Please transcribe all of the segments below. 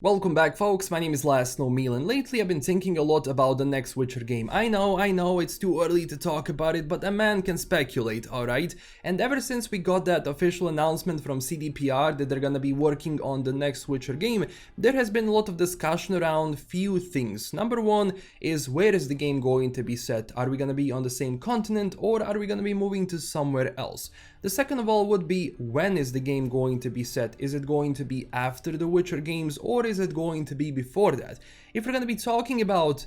Welcome back folks, my name is LastKnownMeal and lately I've been thinking a lot about the next Witcher game. I know, it's too early to talk about it, but a man can speculate, alright? And ever since we got that official announcement from CDPR that they're gonna be working on the next Witcher game, there has been a lot of discussion around few things. Number one is, where is the game going to be set? Are we gonna be on the same continent or are we gonna be moving to somewhere else? The second of all would be, when is the game going to be set? Is it going to be after the Witcher games or is it going to be before that? If we're going to be talking about,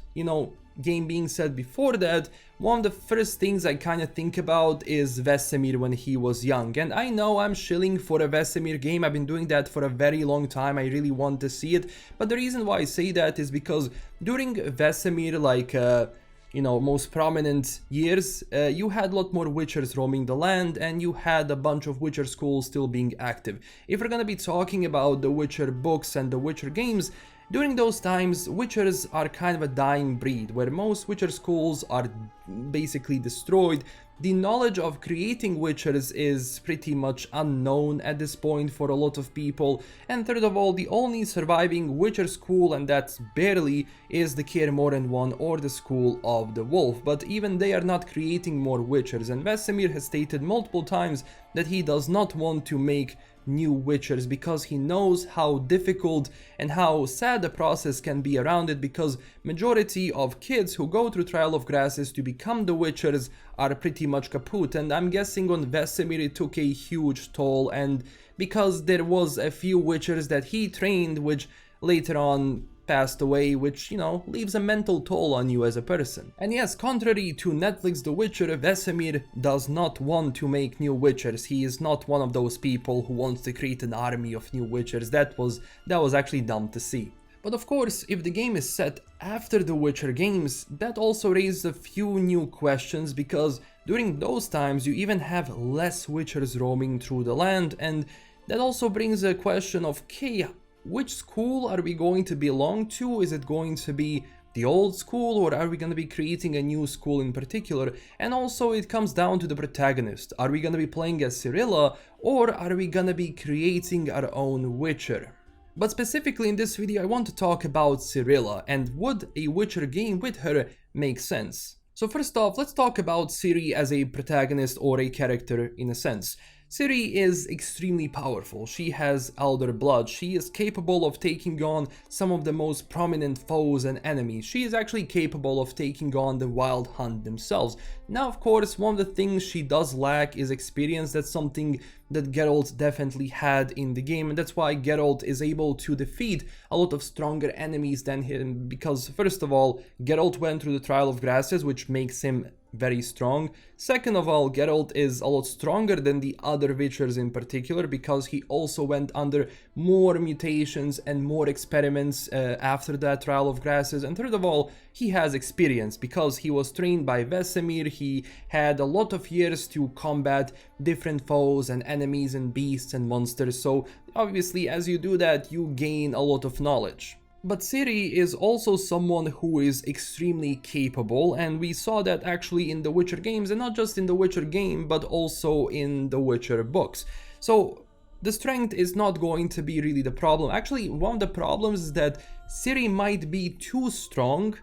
game being set before that, one of the first things I kind of think about is Vesemir when he was young. And I know I'm shilling for a Vesemir game, I've been doing that for a very long time, I really want to see it. But the reason why I say that is because during Vesemir, most prominent years, you had a lot more Witchers roaming the land and you had a bunch of Witcher schools still being active. If we're gonna be talking about the Witcher books and the Witcher games, during those times, Witchers are kind of a dying breed, where most Witcher schools are basically destroyed. The knowledge of creating Witchers is pretty much unknown at this point for a lot of people. And third of all, the only surviving Witcher school, and that's barely, is the Kaer Morhen one or the School of the Wolf. But even they are not creating more Witchers, and Vesemir has stated multiple times that he does not want to make new Witchers because he knows how difficult and how sad the process can be around it, because majority of kids who go through Trial of Grasses to become the Witchers are pretty much kaput, and I'm guessing on Vesemir it took a huge toll, and because there was a few Witchers that he trained which later on passed away, which, leaves a mental toll on you as a person. And yes, contrary to Netflix The Witcher, Vesemir does not want to make new Witchers. He is not one of those people who wants to create an army of new Witchers. That was actually dumb to see. But of course, if the game is set after the Witcher games, that also raises a few new questions, because during those times you even have less Witchers roaming through the land, and that also brings a question of, okay, which school are we going to belong to? Is it going to be the old school or are we going to be creating a new school in particular? And also it comes down to the protagonist. Are we going to be playing as Cirilla or are we going to be creating our own Witcher? But specifically in this video I want to talk about Cirilla, and would a Witcher game with her make sense? So first off, let's talk about Ciri as a protagonist or a character in a sense. Ciri is extremely powerful, she has elder blood, she is capable of taking on some of the most prominent foes and enemies, she is actually capable of taking on the Wild Hunt themselves. Now of course, one of the things she does lack is experience. That's something that Geralt definitely had in the game, and that's why Geralt is able to defeat a lot of stronger enemies than him, because first of all, Geralt went through the Trial of Grasses, which makes him very strong. Second of all, Geralt is a lot stronger than the other Witchers in particular, because he also went under more mutations and more experiments after that Trial of Grasses. And third of all, he has experience because he was trained by Vesemir. He had a lot of years to combat different foes and enemies and beasts and monsters, so obviously as you do that you gain a lot of knowledge. But Ciri is also someone who is extremely capable, and we saw that actually in the Witcher games, and not just in the Witcher game, but also in the Witcher books. So the strength is not going to be really the problem. Actually, one of the problems is that Ciri might be too strong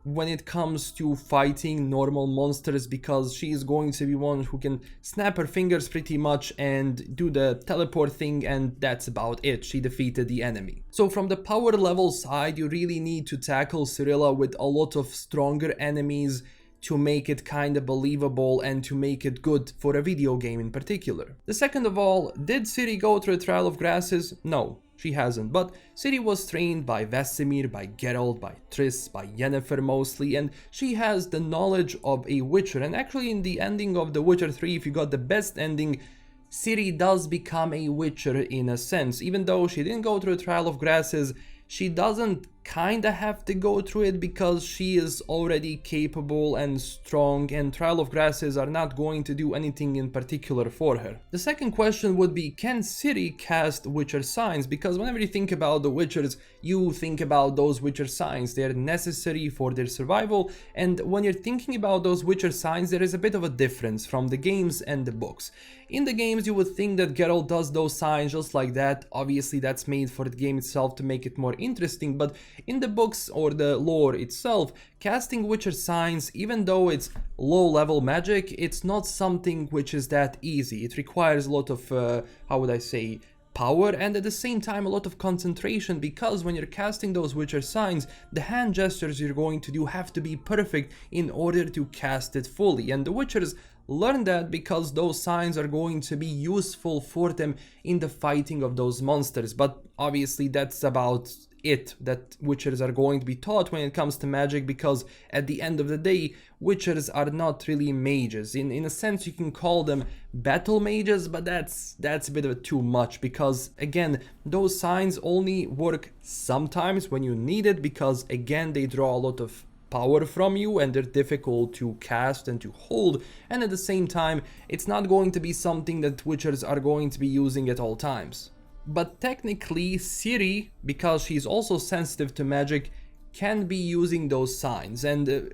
when it comes to fighting normal monsters, because she is going to be one who can snap her fingers pretty much and do the teleport thing, and that's about it. She defeated the enemy. So from the power level side, you really need to tackle Cirilla with a lot of stronger enemies to make it kind of believable and to make it good for a video game in particular. The second of all, did Ciri go through a Trial of Grasses? No, she hasn't, but Ciri was trained by Vesemir, by Geralt, by Triss, by Yennefer mostly, and she has the knowledge of a Witcher. And actually in the ending of The Witcher 3, if you got the best ending, Ciri does become a Witcher in a sense. Even though she didn't go through a Trial of Grasses, she doesn't kinda have to go through it because she is already capable and strong, and Trial of Grasses are not going to do anything in particular for her. The second question would be, can Ciri cast Witcher signs? Because whenever you think about the Witchers, you think about those Witcher signs. They're necessary for their survival, and when you're thinking about those Witcher signs, there is a bit of a difference from the games and the books. In the games, you would think that Geralt does those signs just like that. Obviously, that's made for the game itself to make it more interesting, but in the books or the lore itself, casting Witcher signs, even though it's low-level magic, it's not something which is that easy. It requires a lot of, how would I say, power, and at the same time a lot of concentration, because when you're casting those Witcher signs, the hand gestures you're going to do have to be perfect in order to cast it fully, and the Witchers learn that because those signs are going to be useful for them in the fighting of those monsters. But obviously that's about it that Witchers are going to be taught when it comes to magic, because at the end of the day, Witchers are not really mages. In a sense, you can call them battle mages, but that's a bit of a too much, because again, those signs only work sometimes when you need it, because again, they draw a lot of power from you and they're difficult to cast and to hold, and at the same time, it's not going to be something that Witchers are going to be using at all times. But technically, Ciri, because she's also sensitive to magic, can be using those signs, and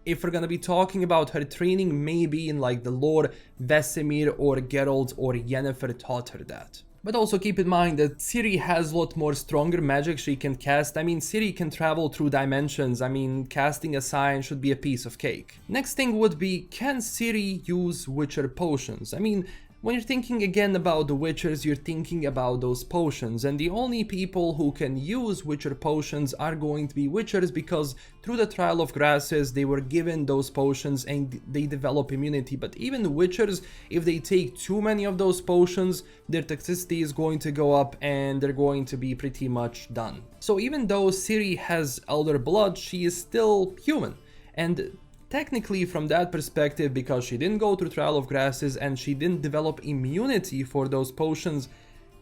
if we're gonna be talking about her training, maybe in like the lore, Vesemir or Geralt or Yennefer taught her that. But also keep in mind that Ciri has a lot more stronger magic she can cast. I mean, Ciri can travel through dimensions. I mean, casting a sign should be a piece of cake. Next thing would be, can Ciri use Witcher potions? I mean, when you're thinking again about the Witchers, you're thinking about those potions, and the only people who can use Witcher potions are going to be Witchers, because through the Trial of Grasses they were given those potions and they develop immunity. But even the Witchers, if they take too many of those potions, their toxicity is going to go up and they're going to be pretty much done. So even though Ciri has elder blood, she is still human, and technically from that perspective, because she didn't go through Trial of Grasses and she didn't develop immunity for those potions,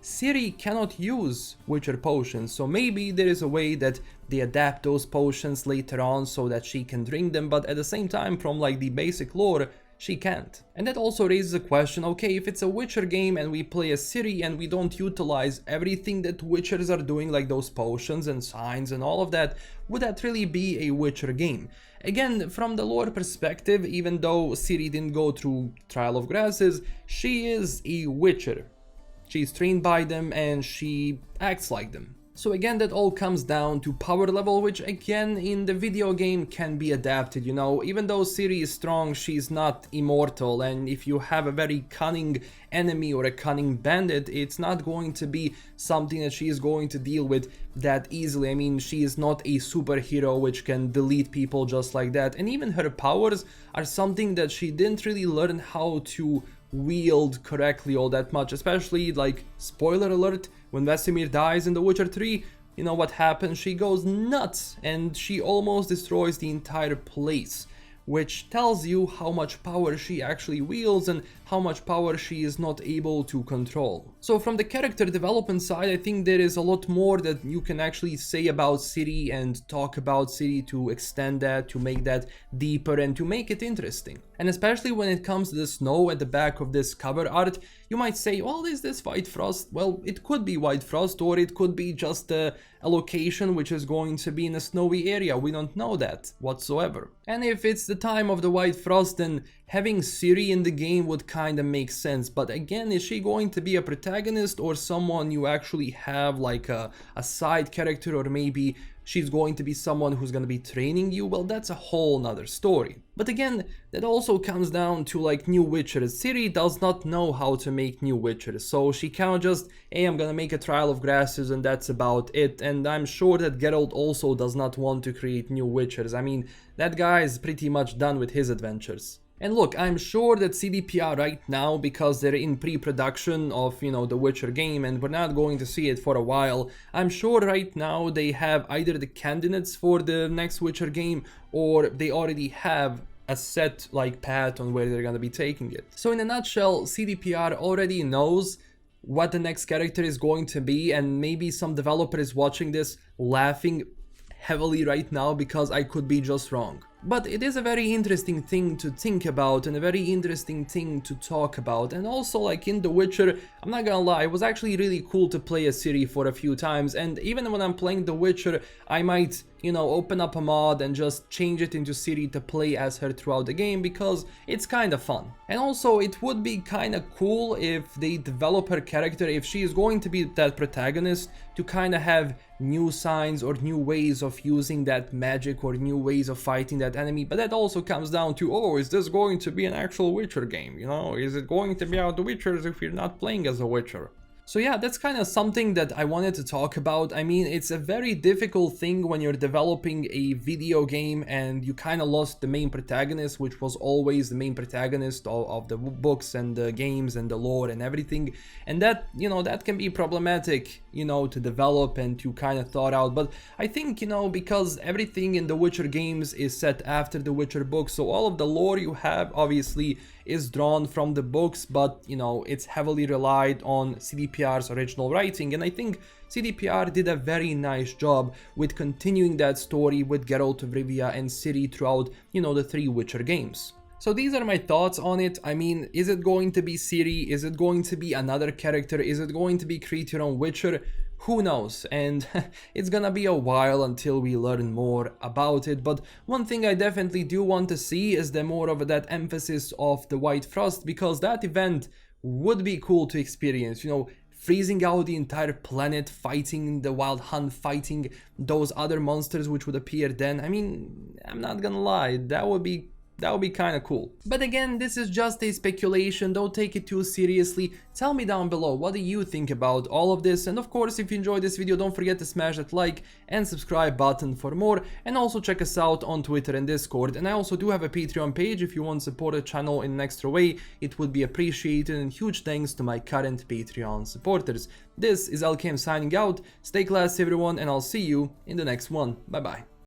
Ciri cannot use Witcher potions. So maybe there is a way that they adapt those potions later on so that she can drink them, but at the same time, from like the basic lore, she can't. And that also raises a question, okay, if it's a Witcher game and we play as Ciri and we don't utilize everything that Witchers are doing, like those potions and signs and all of that, would that really be a Witcher game? Again, from the lore perspective, even though Ciri didn't go through Trial of Grasses, she is a Witcher. She's trained by them and she acts like them. So again, that all comes down to power level, which again in the video game can be adapted, you know. Even though Ciri is strong, she's not immortal, and if you have a very cunning enemy or a cunning bandit, it's not going to be something that she is going to deal with that easily. I mean, she is not a superhero which can delete people just like that, and even her powers are something that she didn't really learn how to wield correctly all that much, especially like, spoiler alert, when Vesemir dies in The Witcher 3, you know what happens? She goes nuts and she almost destroys the entire place, which tells you how much power she actually wields and how much power she is not able to control. So from the character development side, I think there is a lot more that you can actually say about Ciri and talk about Ciri to extend that, to make that deeper and to make it interesting. And especially when it comes to the snow at the back of this cover art, you might say, well, is this White Frost? Well, it could be White Frost, or it could be just a location which is going to be in a snowy area. We don't know that whatsoever. And if it's the time of the White Frost, then having Ciri in the game would kind of make sense. But again, is she going to be a protagonist or someone you actually have like a side character, or maybe she's going to be someone who's going to be training you? Well, that's a whole nother story. But again, that also comes down to like new Witchers. Ciri does not know how to make new Witchers, so she cannot just, hey, I'm gonna make a Trial of Grasses and that's about it. And I'm sure that Geralt also does not want to create new Witchers. I mean, that guy is pretty much done with his adventures. And look, I'm sure that CDPR right now, because they're in pre-production of, you know, the Witcher game and we're not going to see it for a while, I'm sure right now they have either the candidates for the next Witcher game, or they already have a set like path on where they're gonna be taking it. So in a nutshell, CDPR already knows what the next character is going to be, and maybe some developer is watching this laughing heavily right now because I could be just wrong. But it is a very interesting thing to think about and a very interesting thing to talk about. And also, like in The Witcher, I'm not gonna lie, it was actually really cool to play as Ciri for a few times. And even when I'm playing The Witcher, I might, you know, open up a mod and just change it into Ciri to play as her throughout the game because it's kind of fun. And also, it would be kind of cool if they develop her character, if she is going to be that protagonist, to kind of have new signs or new ways of using that magic or new ways of fighting that enemy. But that also comes down to, oh, is this going to be an actual Witcher game? You know, is it going to be out the Witchers if you're not playing as a Witcher? So yeah, that's kind of something that I wanted to talk about. I mean, it's a very difficult thing when you're developing a video game and you kind of lost the main protagonist, which was always the main protagonist of the books and the games and the lore and everything. And that, you know, that can be problematic, you know, to develop and to kind of thought out. But I think, you know, because everything in the Witcher games is set after the Witcher books, so all of the lore you have obviously is drawn from the books, but you know, it's heavily relied on CDPR's original writing, and I think CDPR did a very nice job with continuing that story with Geralt of Rivia and Ciri throughout, you know, the 3 Witcher games. So these are my thoughts on it. I mean, is it going to be Ciri? Is it going to be another character? Is it going to be Create Your Own Witcher? Who knows? And it's gonna be a while until we learn more about it. But one thing I definitely do want to see is the more of that emphasis of the White Frost, because that event would be cool to experience. You know, freezing out the entire planet, fighting the Wild Hunt, fighting those other monsters which would appear then. I mean, I'm not gonna lie, that would be kind of cool. But again, this is just a speculation, don't take it too seriously. Tell me down below, what do you think about all of this? And of course, if you enjoyed this video, don't forget to smash that like and subscribe button for more. And also check us out on Twitter and Discord. And I also do have a Patreon page if you want to support the channel in an extra way. It would be appreciated, and huge thanks to my current Patreon supporters. This is LKM signing out. Stay classy everyone, and I'll see you in the next one. Bye bye.